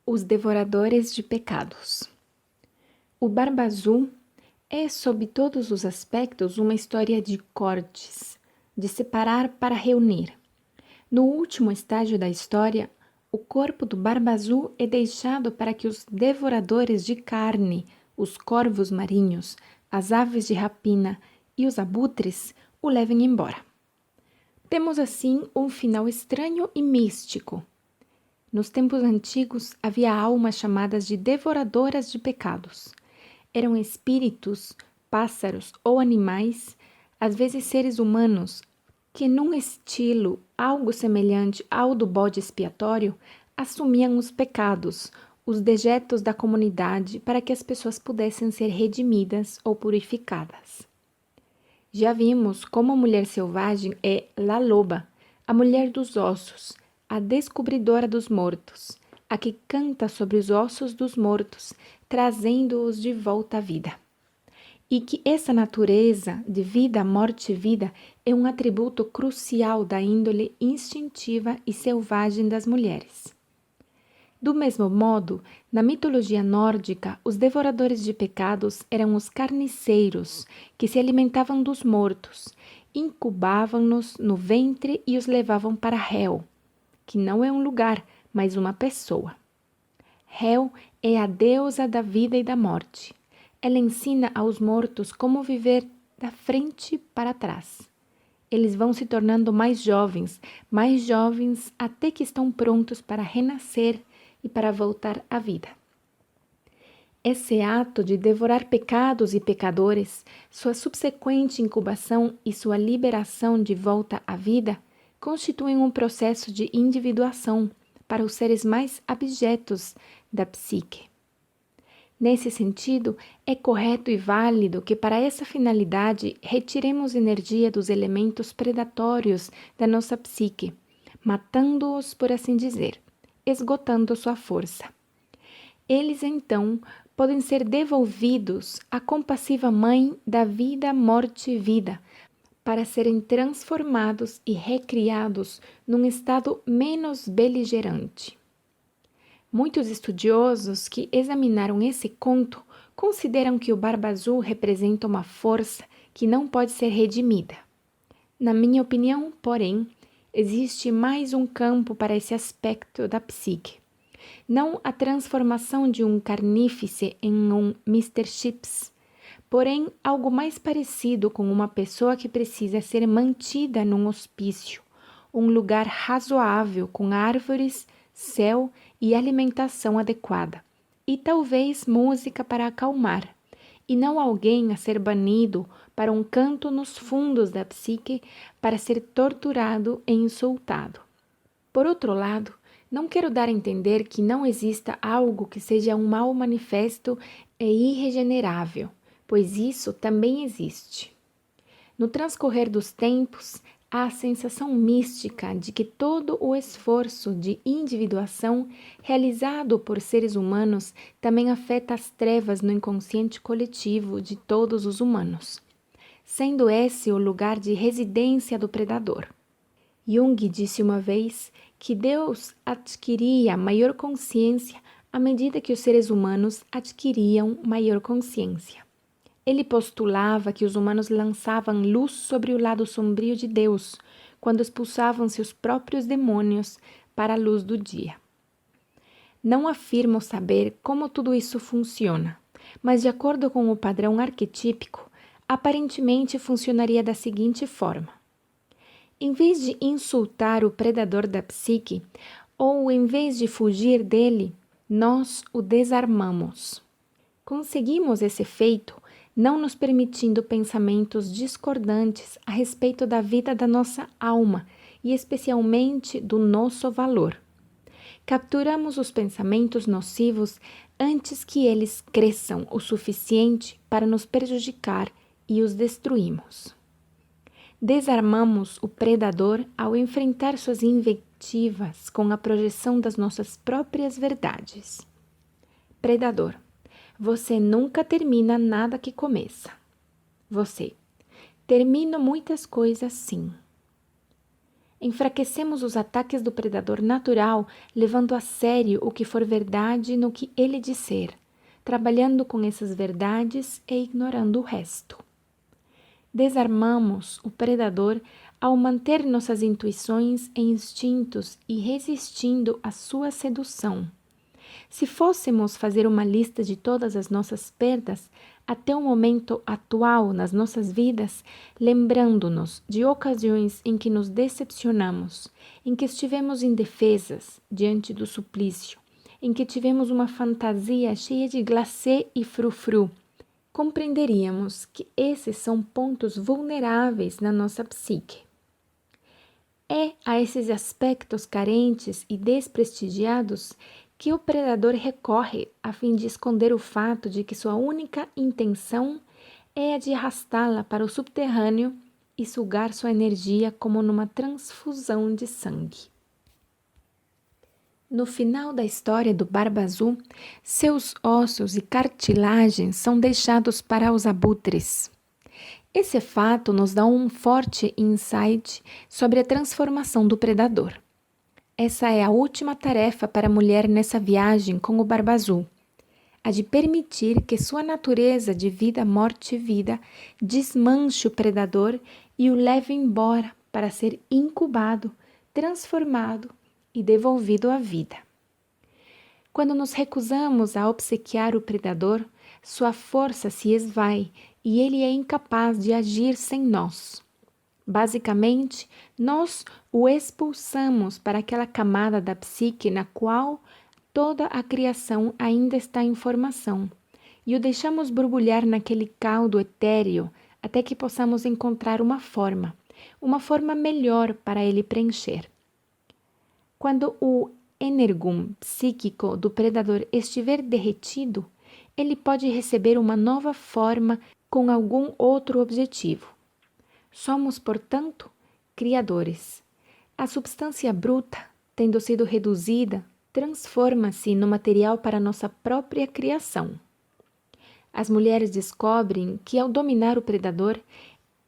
Os devoradores de pecados. O Barba Azul é, sob todos os aspectos, uma história de cortes, de separar para reunir. No último estágio da história, o corpo do Barba Azul é deixado para que os devoradores de carne, os corvos marinhos, as aves de rapina e os abutres o levem embora. Temos assim um final estranho e místico. Nos tempos antigos havia almas chamadas de devoradoras de pecados. Eram espíritos, pássaros ou animais, às vezes seres humanos, que num estilo algo semelhante ao do bode expiatório, assumiam os pecados, os dejetos da comunidade para que as pessoas pudessem ser redimidas ou purificadas. Já vimos como a mulher selvagem é La Loba, a mulher dos ossos, a descobridora dos mortos, a que canta sobre os ossos dos mortos, trazendo-os de volta à vida. E que essa natureza de vida, morte e vida é um atributo crucial da índole instintiva e selvagem das mulheres. Do mesmo modo, na mitologia nórdica, os devoradores de pecados eram os carniceiros que se alimentavam dos mortos, incubavam-nos no ventre e os levavam para Hel, que não é um lugar, mas uma pessoa. Hel é a deusa da vida e da morte. Ela ensina aos mortos como viver da frente para trás. Eles vão se tornando mais jovens até que estão prontos para renascer e para voltar à vida. Esse ato de devorar pecados e pecadores, sua subsequente incubação e sua liberação de volta à vida, constituem um processo de individuação para os seres mais abjetos da psique. Nesse sentido, é correto e válido que para essa finalidade retiremos energia dos elementos predatórios da nossa psique, matando-os, por assim dizer, esgotando sua força. Eles, então, podem ser devolvidos à compassiva mãe da vida, morte e vida, para serem transformados e recriados num estado menos beligerante. Muitos estudiosos que examinaram esse conto consideram que o Barba Azul representa uma força que não pode ser redimida. Na minha opinião, porém, existe mais um campo para esse aspecto da psique. Não a transformação de um carnífice em um Mr. Chips, porém algo mais parecido com uma pessoa que precisa ser mantida num hospício, um lugar razoável com árvores, céu e alimentação adequada, e talvez música para acalmar, e não alguém a ser banido para um canto nos fundos da psique para ser torturado e insultado. Por outro lado, não quero dar a entender que não exista algo que seja um mal manifesto e irregenerável, pois isso também existe. No transcorrer dos tempos, há a sensação mística de que todo o esforço de individuação realizado por seres humanos também afeta as trevas no inconsciente coletivo de todos os humanos, sendo esse o lugar de residência do predador. Jung disse uma vez que Deus adquiria maior consciência à medida que os seres humanos adquiriam maior consciência. Ele postulava que os humanos lançavam luz sobre o lado sombrio de Deus quando expulsavam seus próprios demônios para a luz do dia. Não afirmo saber como tudo isso funciona, mas de acordo com o padrão arquetípico, aparentemente funcionaria da seguinte forma. Em vez de insultar o predador da psique, ou em vez de fugir dele, nós o desarmamos. Conseguimos esse feito não nos permitindo pensamentos discordantes a respeito da vida da nossa alma e especialmente do nosso valor. Capturamos os pensamentos nocivos antes que eles cresçam o suficiente para nos prejudicar e os destruímos. Desarmamos o predador ao enfrentar suas invectivas com a projeção das nossas próprias verdades. Predador: você nunca termina nada que começa. Você: termino muitas coisas sim. enfraquecemos os ataques do predador natural, levando a sério o que for verdade no que ele disser, trabalhando com essas verdades e ignorando o resto. Desarmamos o predador ao manter nossas intuições e instintos e resistindo à sua sedução. Se fôssemos fazer uma lista de todas as nossas perdas até o momento atual nas nossas vidas, lembrando-nos de ocasiões em que nos decepcionamos, em que estivemos indefesas diante do suplício, em que tivemos uma fantasia cheia de glacê e frufru, compreenderíamos que esses são pontos vulneráveis na nossa psique. É a esses aspectos carentes e desprestigiados que o predador recorre a fim de esconder o fato de que sua única intenção é a de arrastá-la para o subterrâneo e sugar sua energia como numa transfusão de sangue. No final da história do Barba Azul, seus ossos e cartilagens são deixados para os abutres. Esse fato nos dá um forte insight sobre a transformação do predador. Essa é a última tarefa para a mulher nessa viagem com o Barba Azul, a de permitir que sua natureza de vida, morte e vida desmanche o predador e o leve embora para ser incubado, transformado e devolvido à vida. Quando nos recusamos a obsequiar o predador, sua força se esvai e ele é incapaz de agir sem nós. Basicamente, nós o expulsamos para aquela camada da psique na qual toda a criação ainda está em formação e o deixamos borbulhar naquele caldo etéreo até que possamos encontrar uma forma melhor para ele preencher. Quando o energum psíquico do predador estiver derretido, ele pode receber uma nova forma com algum outro objetivo. Somos, portanto, criadores. A substância bruta, tendo sido reduzida, transforma-se no material para nossa própria criação. As mulheres descobrem que, ao dominar o predador,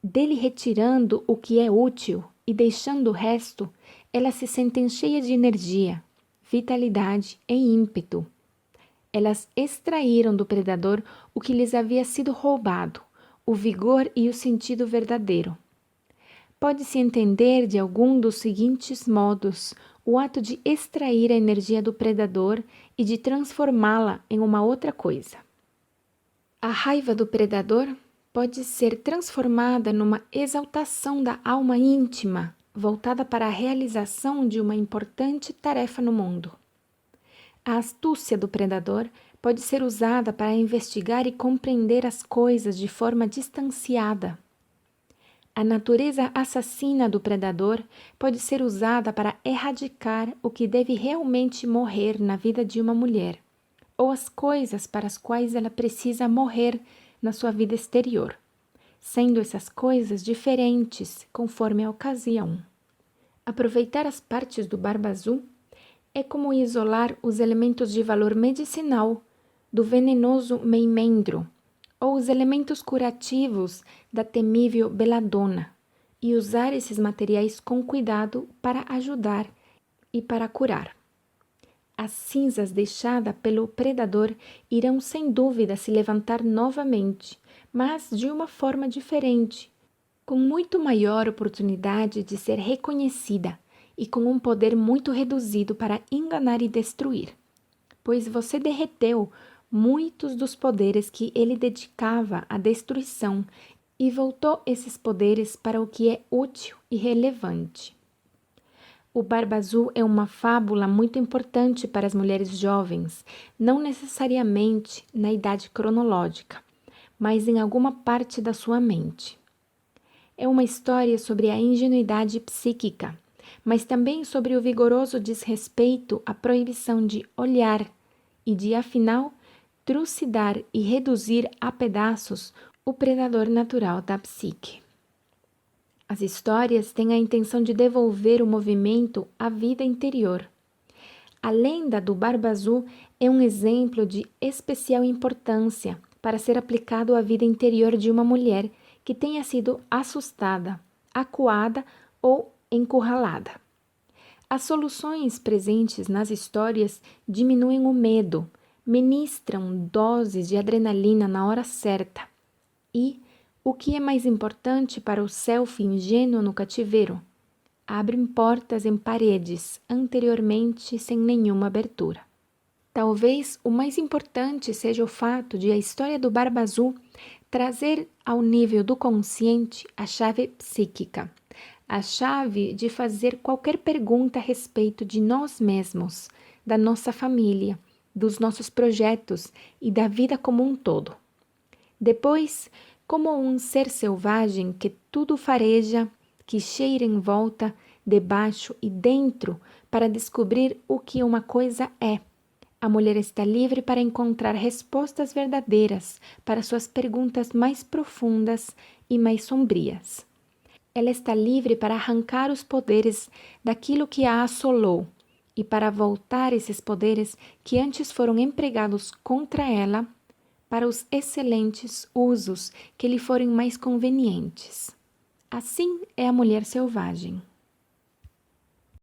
dele retirando o que é útil e deixando o resto, elas se sentem cheias de energia, vitalidade e ímpeto. Elas extraíram do predador o que lhes havia sido roubado, o vigor e o sentido verdadeiro. Pode-se entender de algum dos seguintes modos o ato de extrair a energia do predador e de transformá-la em uma outra coisa. A raiva do predador pode ser transformada numa exaltação da alma íntima, voltada para a realização de uma importante tarefa no mundo. A astúcia do predador pode ser usada para investigar e compreender as coisas de forma distanciada. A natureza assassina do predador pode ser usada para erradicar o que deve realmente morrer na vida de uma mulher, ou as coisas para as quais ela precisa morrer na sua vida exterior, sendo essas coisas diferentes conforme a ocasião. Aproveitar as partes do Barba Azul é como isolar os elementos de valor medicinal do venenoso meimendro ou os elementos curativos da temível beladona e usar esses materiais com cuidado para ajudar e para curar. As cinzas deixadas pelo predador irão sem dúvida se levantar novamente, mas de uma forma diferente, com muito maior oportunidade de ser reconhecida e com um poder muito reduzido para enganar e destruir, pois você derreteu muitos dos poderes que ele dedicava à destruição e voltou esses poderes para o que é útil e relevante. O Barba Azul é uma fábula muito importante para as mulheres jovens, não necessariamente na idade cronológica, mas em alguma parte da sua mente. É uma história sobre a ingenuidade psíquica, mas também sobre o vigoroso desrespeito à proibição de olhar e de, afinal, trucidar e reduzir a pedaços o predador natural da psique. As histórias têm a intenção de devolver o movimento à vida interior. A lenda do Barba Azul é um exemplo de especial importância para ser aplicado à vida interior de uma mulher que tenha sido assustada, acuada ou encurralada. As soluções presentes nas histórias diminuem o medo, ministram doses de adrenalina na hora certa e, o que é mais importante para o self ingênuo no cativeiro, abrem portas em paredes anteriormente sem nenhuma abertura. Talvez o mais importante seja o fato de a história do Barba Azul trazer ao nível do consciente a chave psíquica, a chave de fazer qualquer pergunta a respeito de nós mesmos, da nossa família, dos nossos projetos e da vida como um todo. Depois, como um ser selvagem que tudo fareja, que cheira em volta, debaixo e dentro para descobrir o que uma coisa é, a mulher está livre para encontrar respostas verdadeiras para suas perguntas mais profundas e mais sombrias. Ela está livre para arrancar os poderes daquilo que a assolou e para voltar esses poderes que antes foram empregados contra ela para os excelentes usos que lhe forem mais convenientes. Assim é a mulher selvagem.